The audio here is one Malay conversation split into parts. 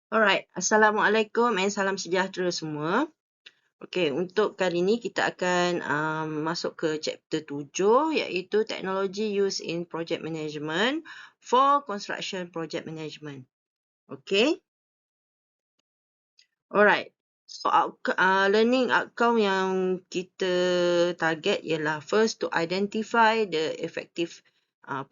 Alright, Assalamualaikum and salam sejahtera semua. Okey, untuk kali ini kita akan masuk ke chapter 7 iaitu Technology Used in Project Management for Construction Project Management. Okey. Alright. So, learning outcome yang kita target ialah first to identify the effective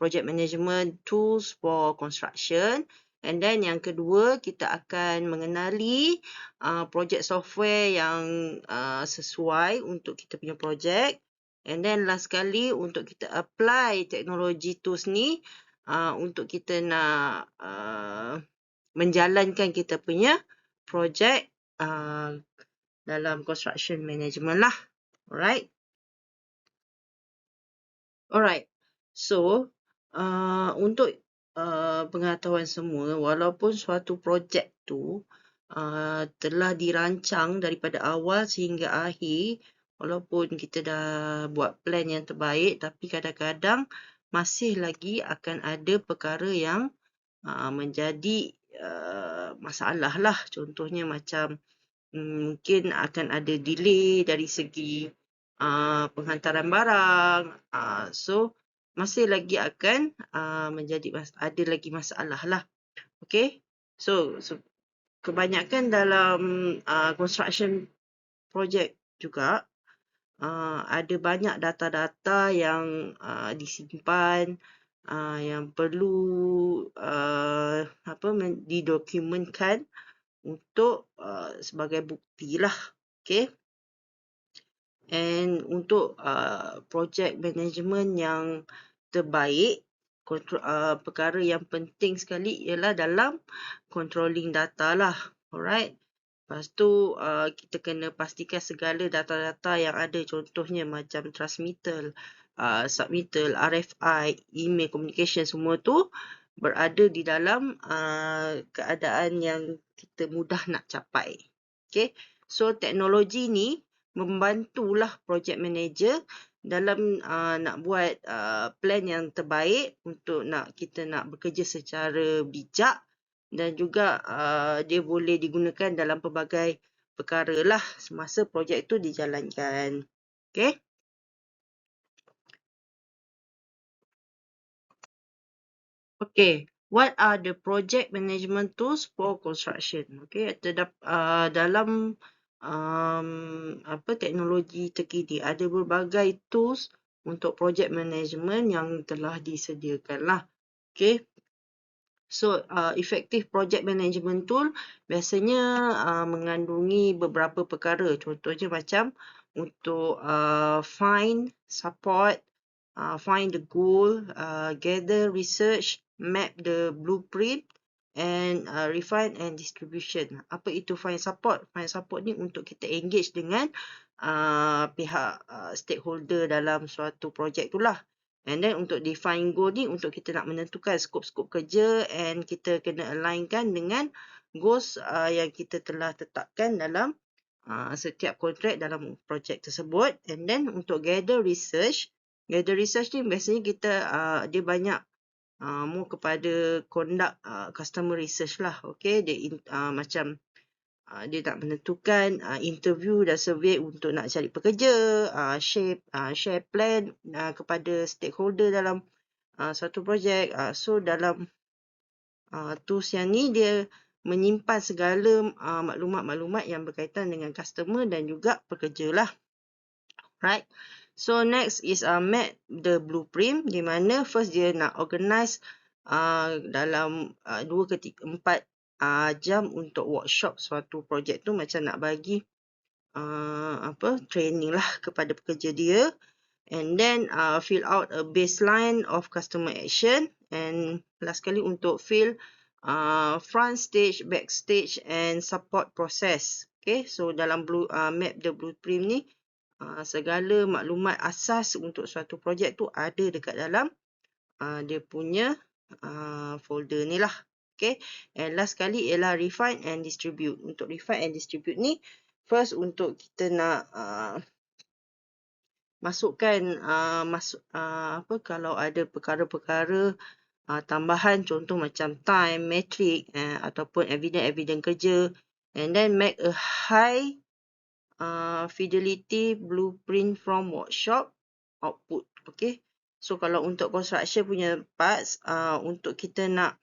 project management tools for construction, and then yang kedua kita akan mengenali project software yang sesuai untuk kita punya project, and then last sekali untuk kita apply teknologi tools ni untuk kita nak menjalankan kita punya project dalam construction management lah. Alright. Alright. So, untuk pengetahuan semua, walaupun suatu projek tu telah dirancang daripada awal sehingga akhir, walaupun kita dah buat plan yang terbaik, tapi kadang-kadang masih lagi akan ada perkara yang menjadi masalah lah. Contohnya macam mungkin akan ada delay dari segi penghantaran barang. So, masih lagi akan menjadi ada lagi masalah lah. Okay. So kebanyakan dalam construction project juga ada banyak data-data yang disimpan yang perlu didokumentkan untuk sebagai bukti lah. Okay. And untuk project management yang terbaik, perkara yang penting sekali ialah dalam controlling data lah. Alright. Lepas tu kita kena pastikan segala data-data yang ada, contohnya macam transmittal, submittal, RFI, email communication, semua tu berada di dalam keadaan yang kita mudah nak capai. Okay. So teknologi ni membantulah project manager dalam nak buat plan yang terbaik untuk kita nak bekerja secara bijak, dan juga dia boleh digunakan dalam pelbagai perkara lah semasa projek itu dijalankan. Okay. Okay. What are the project management tools for construction? Okay. Dalam teknologi terkini ada berbagai tools untuk project management yang telah disediakan lah. Okay. So, effective project management tool biasanya mengandungi beberapa perkara. Contohnya macam untuk find, support, find the goal, gather research, map the blueprint, and refine and distribution. Apa itu find support? Find support ni untuk kita engage dengan pihak stakeholder dalam suatu projek tu lah. And then untuk define goal ni untuk kita nak menentukan skop-skop kerja, and kita kena alignkan dengan goals yang kita telah tetapkan dalam setiap kontrak dalam projek tersebut. And then untuk gather research ni biasanya kita dia banyak more kepada conduct customer research lah. Okay, dia macam dia nak menentukan interview dan survey untuk nak cari pekerja, share plan kepada stakeholder dalam suatu projek. So dalam tools yang ni dia menyimpan segala maklumat-maklumat yang berkaitan dengan customer dan juga pekerja lah. Right. So next is map the blueprint, di mana first dia nak organize dalam 2 ke 4 jam untuk workshop suatu projek tu, macam nak bagi training lah kepada pekerja dia. And then fill out a baseline of customer action, and last kali untuk fill front stage, back stage and support process. Okay, so dalam map the blueprint ni segala maklumat asas untuk suatu projek tu ada dekat dalam dia punya folder ni lah. Okay. And last kali ialah refine and distribute. Untuk refine and distribute ni, first untuk kita nak masukkan kalau ada perkara-perkara tambahan, contoh macam time, metric ataupun evidence kerja, and then make a high fidelity blueprint from workshop output. Okay, so kalau untuk construction punya parts, untuk kita nak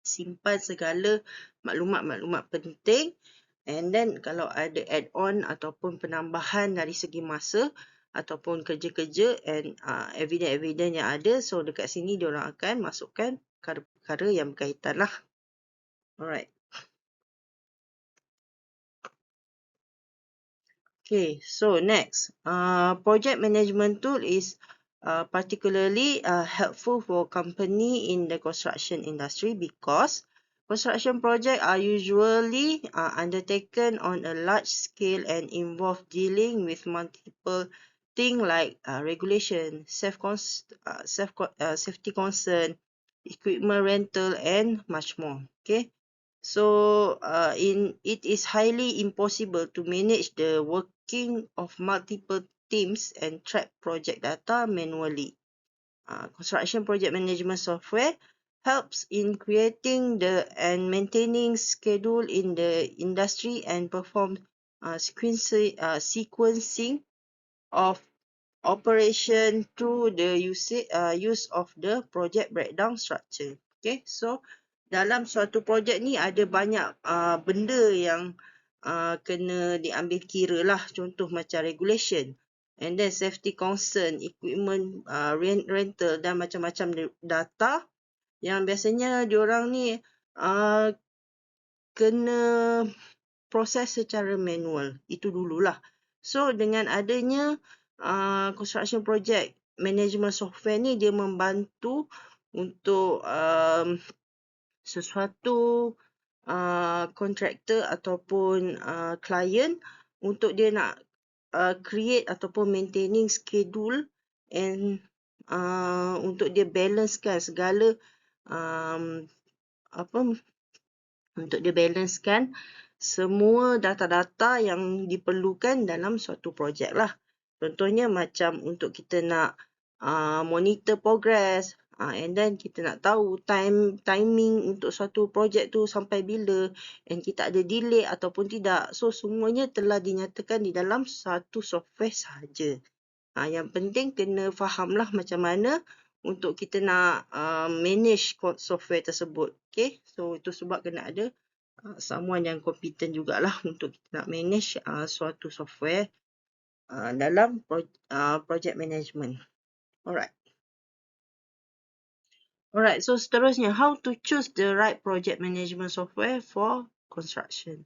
simpan segala maklumat-maklumat penting, and then kalau ada add-on ataupun penambahan dari segi masa ataupun kerja-kerja and evidence-evidence yang ada, so dekat sini diorang akan masukkan perkara-perkara yang berkaitan lah. Alright. Okay, so next, project management tool is particularly helpful for company in the construction industry because construction projects are usually undertaken on a large scale and involve dealing with multiple things like regulation, safety concern, equipment rental, and much more. Okay. So, it is highly impossible to manage the working of multiple teams and track project data manually. Construction project management software helps in creating and maintaining schedule in the industry and perform sequencing of operation through the use of the project breakdown structure. Okay, so dalam suatu projek ni ada banyak benda yang kena diambil kira lah. Contoh macam regulation, and then safety concern, equipment rental dan macam-macam data yang biasanya diorang ni kena proses secara manual. Itu dululah. So dengan adanya construction project management software ni, dia membantu untuk sesuatu kontraktor ataupun klien untuk dia nak create ataupun maintaining schedule and untuk dia balancekan segala untuk dia balancekan semua data-data yang diperlukan dalam suatu projek lah. Contohnya macam untuk kita nak monitor progress, and then kita nak tahu timing untuk suatu projek tu sampai bila, and kita ada delay ataupun tidak. So, semuanya telah dinyatakan di dalam satu software sahaja. Yang penting kena fahamlah macam mana untuk kita nak manage software tersebut. Okay, so itu sebab kena ada someone yang competent jugalah untuk kita nak manage suatu software dalam project management. Alright. Alright, so seterusnya, how to choose the right project management software for construction.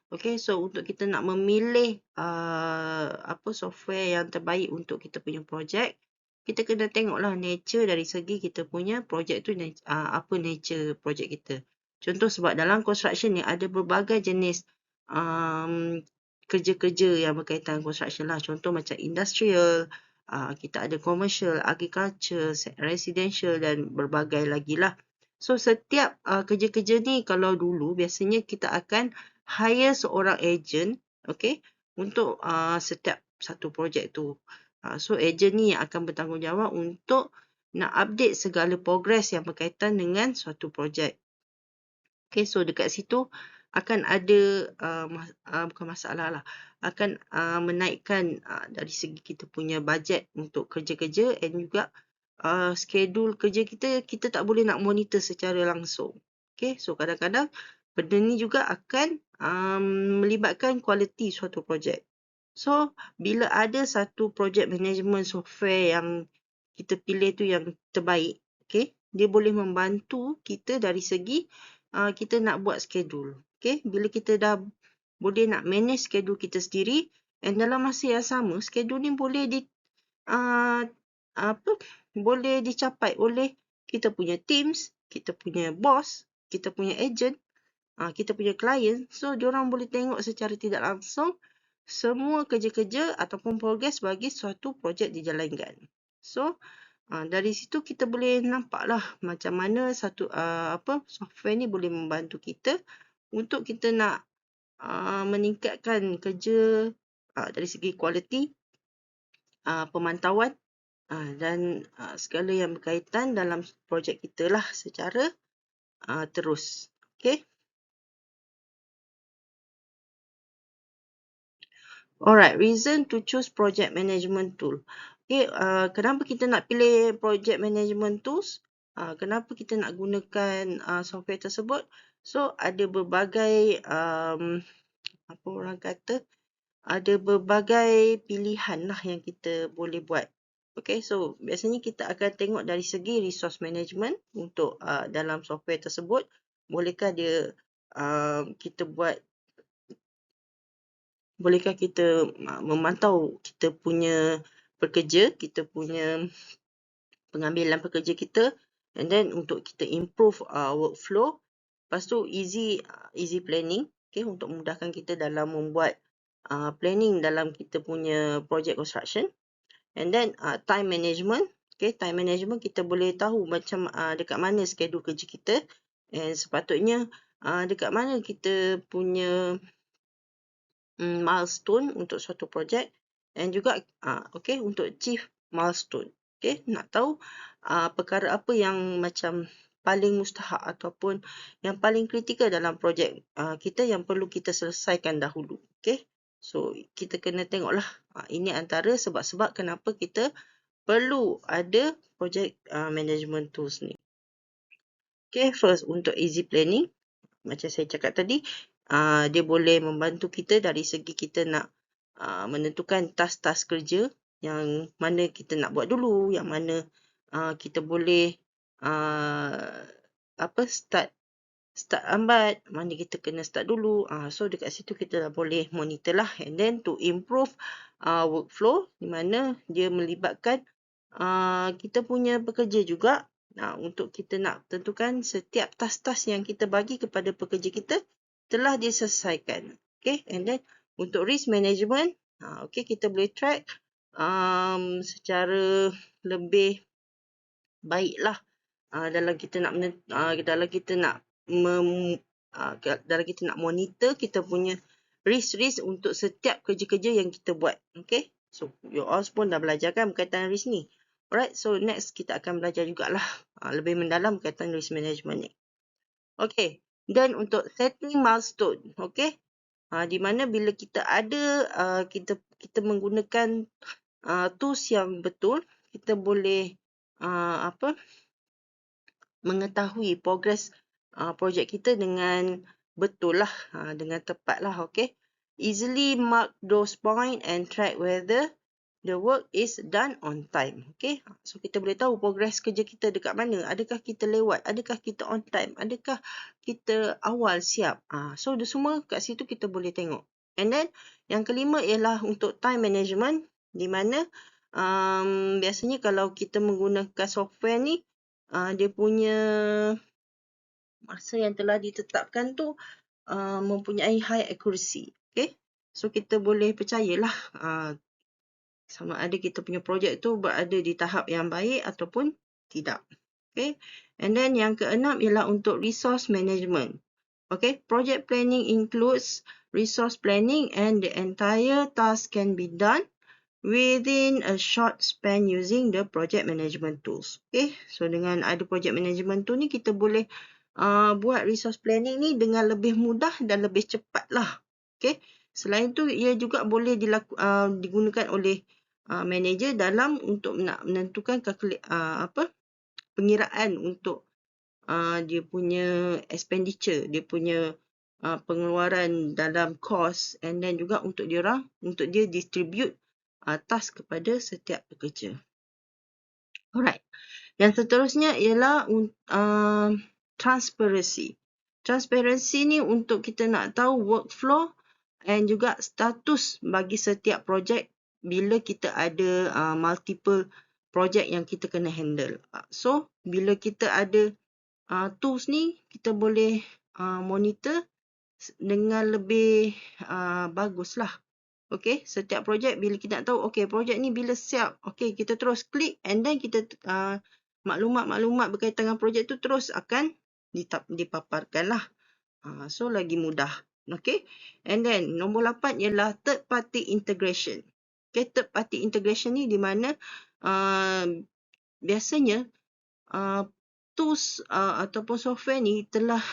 Okay, so untuk kita nak memilih apa software yang terbaik untuk kita punya projek, kita kena tengoklah nature dari segi kita punya projek tu, apa nature projek kita. Contoh sebab dalam construction ni ada berbagai jenis kerja-kerja yang berkaitan construction lah. Contoh macam industrial, kita ada commercial, agriculture, residential dan berbagai lagi lah. So, setiap kerja-kerja ni kalau dulu biasanya kita akan hire seorang agent, okay, untuk setiap satu projek tu. So, agent ni akan bertanggungjawab untuk nak update segala progress yang berkaitan dengan suatu projek. Okay, so dekat situ akan ada bukan masalah lah, akan menaikkan dari segi kita punya bajet untuk kerja-kerja and juga schedule kerja kita tak boleh nak monitor secara langsung. Okay, so kadang-kadang benda ni juga akan melibatkan kualiti suatu projek. So, bila ada satu project management software yang kita pilih tu yang terbaik, okay, dia boleh membantu kita dari segi kita nak buat schedule. Okay, bila kita dah boleh nak manage schedule kita sendiri, and dalam masa yang sama, schedule ni boleh boleh dicapai oleh kita punya teams, kita punya boss, kita punya agent, kita punya klien. So, diorang boleh tengok secara tidak langsung semua kerja-kerja ataupun progress bagi suatu projek dijalankan. So, dari situ kita boleh nampaklah macam mana satu software ni boleh membantu kita untuk kita nak meningkatkan kerja dari segi kualiti, pemantauan dan segala yang berkaitan dalam projek kita lah secara terus. Okay. Alright, reason to choose project management tool. Okay, kenapa kita nak pilih project management tools? Kenapa kita nak gunakan software tersebut? So, ada berbagai, apa orang kata, ada berbagai pilihan lah yang kita boleh buat. Okay, so biasanya kita akan tengok dari segi resource management untuk dalam software tersebut. Bolehkah dia kita buat, bolehkah kita memantau kita punya pekerja, kita punya pengambilan pekerja kita, and then untuk kita improve workflow. Lepas tu easy planning, okay, untuk memudahkan kita dalam membuat planning dalam kita punya project construction. And then time management, okay, time management kita boleh tahu macam dekat mana schedule kerja kita, and sepatutnya dekat mana kita punya milestone untuk suatu projek, and juga okay, untuk achieve milestone. Okay, nak tahu perkara apa yang macam paling mustahak ataupun yang paling kritikal dalam projek kita yang perlu kita selesaikan dahulu. Okay, so kita kena tengoklah ini antara sebab-sebab kenapa kita perlu ada project management tools ni. Okay, first untuk easy planning, macam saya cakap tadi, dia boleh membantu kita dari segi kita nak menentukan task-task kerja yang mana kita nak buat dulu, yang mana kita boleh start lambat, mana kita kena start dulu. So dekat situ kita dah boleh monitor lah. And then to improve workflow, di mana dia melibatkan kita punya pekerja juga untuk kita nak tentukan setiap task-task yang kita bagi kepada pekerja kita telah diselesaikan. Okay, and then untuk risk management, okay, kita boleh track secara lebih baiklah dalam kita nak dalam kita nak monitor kita punya risk untuk setiap kerja-kerja yang kita buat. Okay, so you all pun dah belajar kan berkaitan risk ni. Alright, so next kita akan belajar jugalah lebih mendalam berkaitan risk management ni. Okay, dan untuk setting milestone, okay, di mana bila kita ada kita menggunakan tools yang betul, kita boleh mengetahui progress projek kita dengan betul lah, dengan tepat lah. Okay, easily mark those point and track whether the work is done on time. Okay, so kita boleh tahu progress kerja kita dekat mana. Adakah kita lewat? Adakah kita on time? Adakah kita awal siap? So semua kat situ kita boleh tengok. And then yang kelima ialah untuk time management, di mana biasanya kalau kita menggunakan software ni, dia punya masa yang telah ditetapkan tu mempunyai high accuracy. Okay, so kita boleh percayalah sama ada kita punya projek tu berada di tahap yang baik ataupun tidak. Okay, and then yang keenam ialah untuk resource management. Okay, project planning includes resource planning and the entire task can be done within a short span using the project management tools. Okay, so dengan ada project management tool ni kita boleh buat resource planning ni dengan lebih mudah dan lebih cepat lah. Okay, selain tu ia juga boleh digunakan oleh manager dalam untuk nak menentukan pengiraan untuk dia punya expenditure, dia punya pengeluaran dalam cost, and then juga untuk dia distribute task kepada setiap pekerja. Alright. Yang seterusnya ialah transparency. Transparency ni untuk kita nak tahu workflow and juga status bagi setiap projek bila kita ada multiple projek yang kita kena handle. So, bila kita ada tools ni, kita boleh monitor dengan lebih baguslah. Okay, setiap projek bila kita nak tahu, okay, projek ni bila siap, okay, kita terus klik and then kita maklumat-maklumat berkaitan dengan projek tu terus akan dipaparkan lah. So, lagi mudah. Okay, and then nombor 8 ialah third party integration. Okay, third party integration ni di mana biasanya tools ataupun software ni telah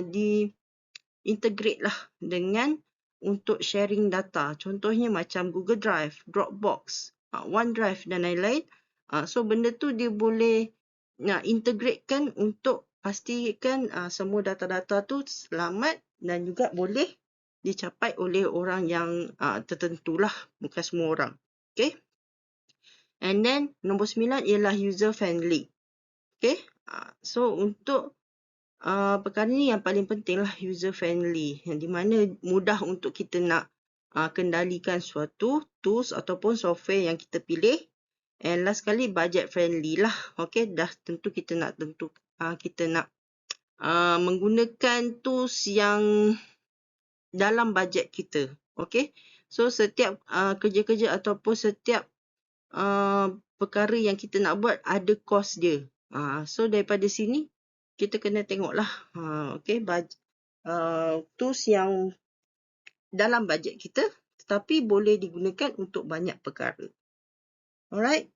di-integrate lah dengan untuk sharing data. Contohnya macam Google Drive, Dropbox, OneDrive dan lain-lain. So benda tu dia boleh integratekan untuk pastikan semua data-data tu selamat dan juga boleh dicapai oleh orang yang tertentu lah, bukan semua orang. Okay. And then nombor 9 ialah user friendly. Okay. So untuk perkara ni yang paling penting lah user friendly, yang di mana mudah untuk kita nak kendalikan suatu tools ataupun software yang kita pilih. And last sekali budget friendly lah. Okay, dah tentu kita nak menggunakan tools yang dalam bajet kita. Okay, so setiap kerja-kerja ataupun setiap perkara yang kita nak buat ada kos dia. So daripada sini kita kena tengoklah tools yang dalam bajet kita tetapi boleh digunakan untuk banyak perkara. Alright.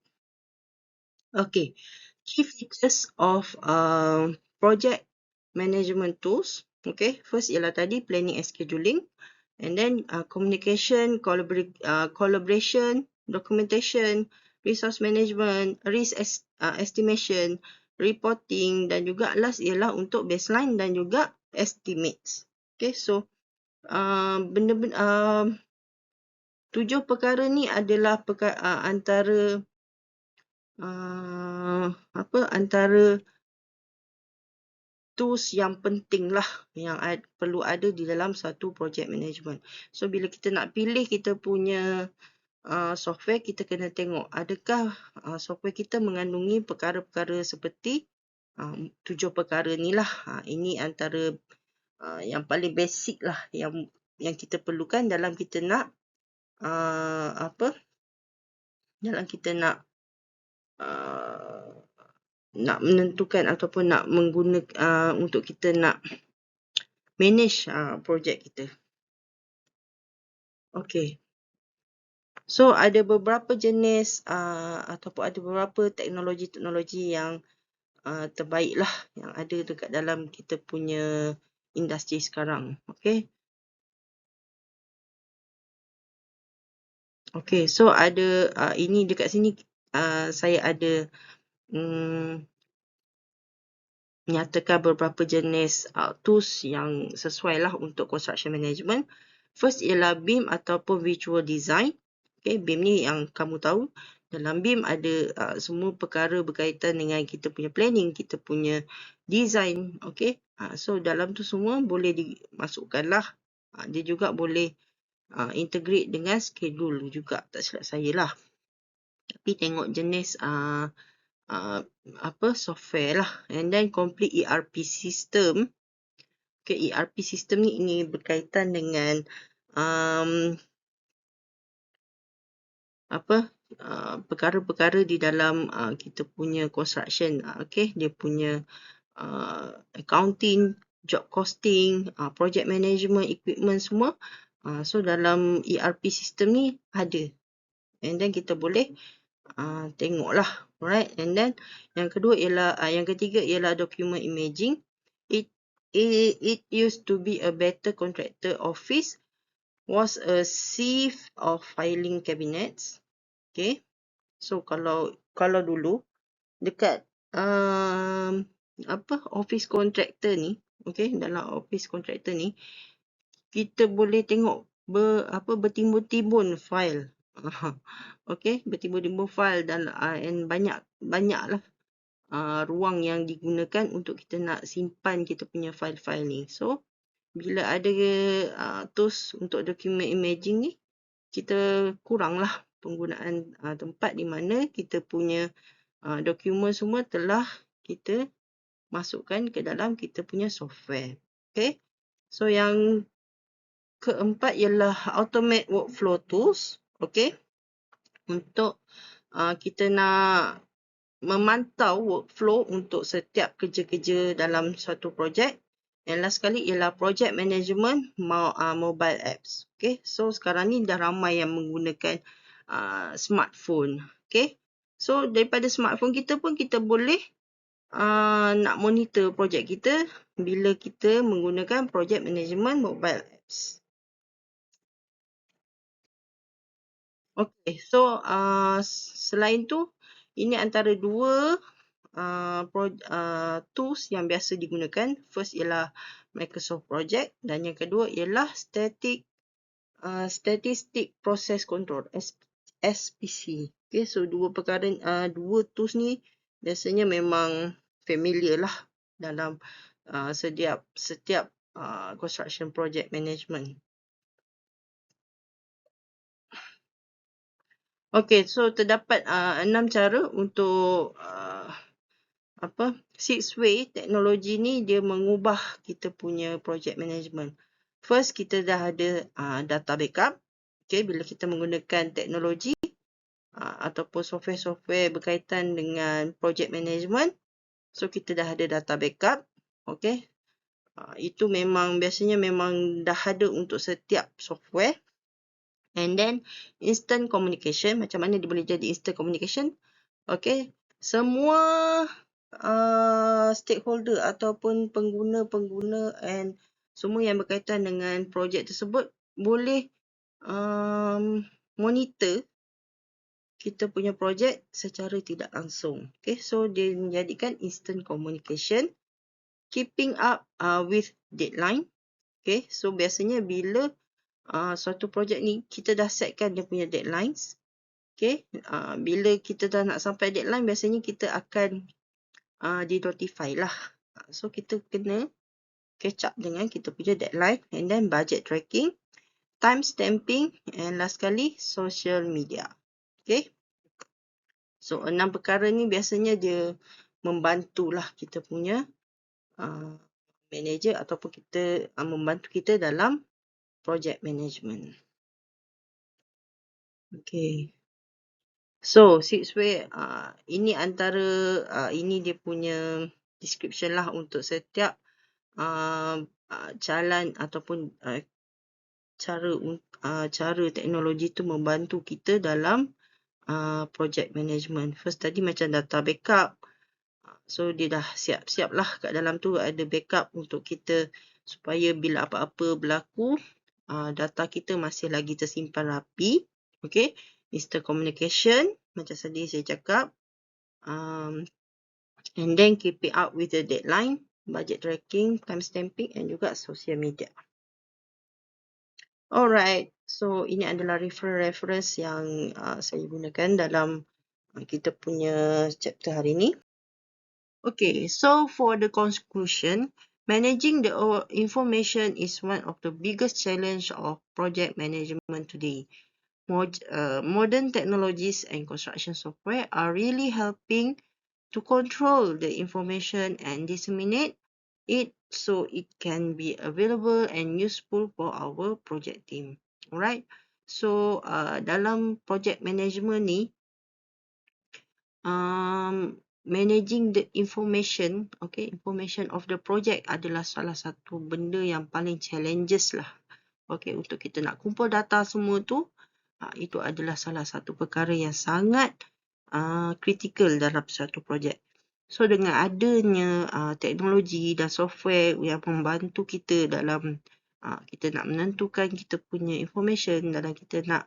Okay. Key features of project management tools. Okay. First ialah tadi planning and scheduling. And then communication, collaboration, documentation, resource management, risk estimation, reporting dan juga last ialah untuk baseline dan juga estimates. Okay, so benda-benda 7 perkara ni adalah antara tools yang penting lah yang perlu ada di dalam satu project management. So bila kita nak pilih kita punya software, kita kena tengok adakah software kita mengandungi perkara-perkara seperti 7 perkara ni lah. Ini antara yang paling basic lah yang kita perlukan dalam kita nak dalam kita nak menentukan ataupun nak menggunakan untuk kita nak manage projek kita. Okay. So ada beberapa jenis ataupun ada beberapa teknologi-teknologi yang terbaik lah yang ada dekat dalam kita punya industri sekarang. Okay. Okay, so ada ini dekat sini saya ada menyatakan beberapa jenis tools yang sesuai lah untuk construction management. First ialah BIM ataupun Visual Design. Okay, BIM ni yang kamu tahu. Dalam BIM ada semua perkara berkaitan dengan kita punya planning, kita punya design. Okay, so dalam tu semua boleh dimasukkan lah. Dia juga boleh integrate dengan schedule juga, tak silap saya lah. Tapi tengok jenis software lah. And then complete ERP system. Okay, ERP system ni ini berkaitan dengan perkara-perkara di dalam kita punya construction. Okay, dia punya accounting, job costing, project management, equipment semua. So dalam ERP system ni ada. And then kita boleh tengoklah. Alright. And then yang ketiga ialah document imaging. It used to be a better contractor office, was a sieve of filing cabinets. Okay. So kalau dulu dekat office contractor ni, okay, dalam office contractor ni kita boleh tengok bertimbun-timbun file. Okay, bertimbun-timbun file dan banyaklah ruang yang digunakan untuk kita nak simpan kita punya file-file ni. So bila ada tools untuk document imaging ni, kita kuranglah penggunaan tempat di mana kita punya dokumen semua telah kita masukkan ke dalam kita punya software. Okay, so yang keempat ialah automate workflow tools. Okay, untuk kita nak memantau workflow untuk setiap kerja-kerja dalam suatu projek. And last sekali ialah project management mobile apps. Okay, so sekarang ni dah ramai yang menggunakan smartphone. Okay, So, daripada smartphone kita pun kita boleh nak monitor projek kita bila kita menggunakan project management mobile apps. Okay, so selain tu, ini antara dua tools yang biasa digunakan. First ialah Microsoft Project dan yang kedua ialah Statistic Process Control, SPC. Okay, so dua tools ni biasanya memang familiar lah dalam setiap construction project management. Okay, so terdapat 6 cara untuk 6-way teknologi ni dia mengubah kita punya project management. First, kita dah ada data backup. Okay, bila kita menggunakan teknologi ataupun software-software berkaitan dengan project management, so kita dah ada data backup. Okay, itu biasanya memang dah ada untuk setiap software. And then instant communication, macam mana dia boleh jadi instant communication? Okay, semua stakeholder ataupun pengguna and semua yang berkaitan dengan projek tersebut boleh monitor kita punya projek secara tidak langsung. Okay, so dia menjadikan instant communication. Keeping up with deadline. Okay, so biasanya bila suatu projek ni kita dah setkan dia punya deadlines. Okay, bila kita dah nak sampai deadline, biasanya kita akan di-notify lah. So, kita kena catch up dengan kita punya deadline. And then budget tracking, time stamping, and last sekali, social media. Okay. So, 6 perkara ni biasanya dia membantulah kita punya manager ataupun kita membantu kita dalam project management. Okay. So, 6-way, ini antara, ini dia punya description lah untuk setiap jalan ataupun cara teknologi tu membantu kita dalam project management. First tadi macam data backup. So, dia dah siap-siap lah kat dalam tu ada backup untuk kita supaya bila apa-apa berlaku, data kita masih lagi tersimpan rapi. Okay. Instant communication, macam tadi saya cakap. And then keeping up with the deadline, budget tracking, time stamping, and juga social media. Alright, so ini adalah reference yang saya gunakan dalam kita punya chapter hari ini. Okay, so for the conclusion, managing the information is one of the biggest challenge of project management today. Modern technologies and construction software are really helping to control the information and disseminate it so it can be available and useful for our project team. Alright, so dalam project management ni, managing the information, okay, information of the project adalah salah satu benda yang paling challenges lah. Okay, untuk kita nak kumpul data semua tu, itu adalah salah satu perkara yang sangat kritikal dalam satu projek. So, dengan adanya teknologi dan software yang membantu kita dalam kita nak menentukan kita punya information, dalam kita nak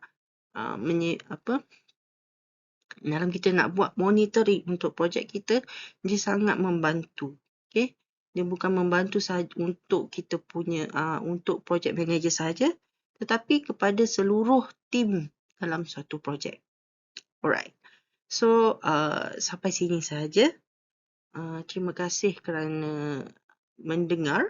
dalam kita nak buat monitoring untuk projek kita, dia sangat membantu. Okay? Dia bukan membantu sahaja untuk kita punya untuk project manager sahaja, tetapi kepada seluruh tim dalam suatu projek. Alright. So, sampai sini sahaja. Terima kasih kerana mendengar.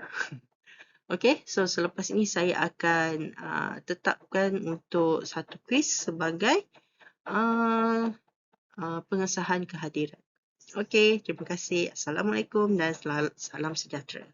Okay, so selepas ini saya akan tetapkan untuk satu quiz sebagai pengesahan kehadiran. Okay, terima kasih. Assalamualaikum dan salam sejahtera.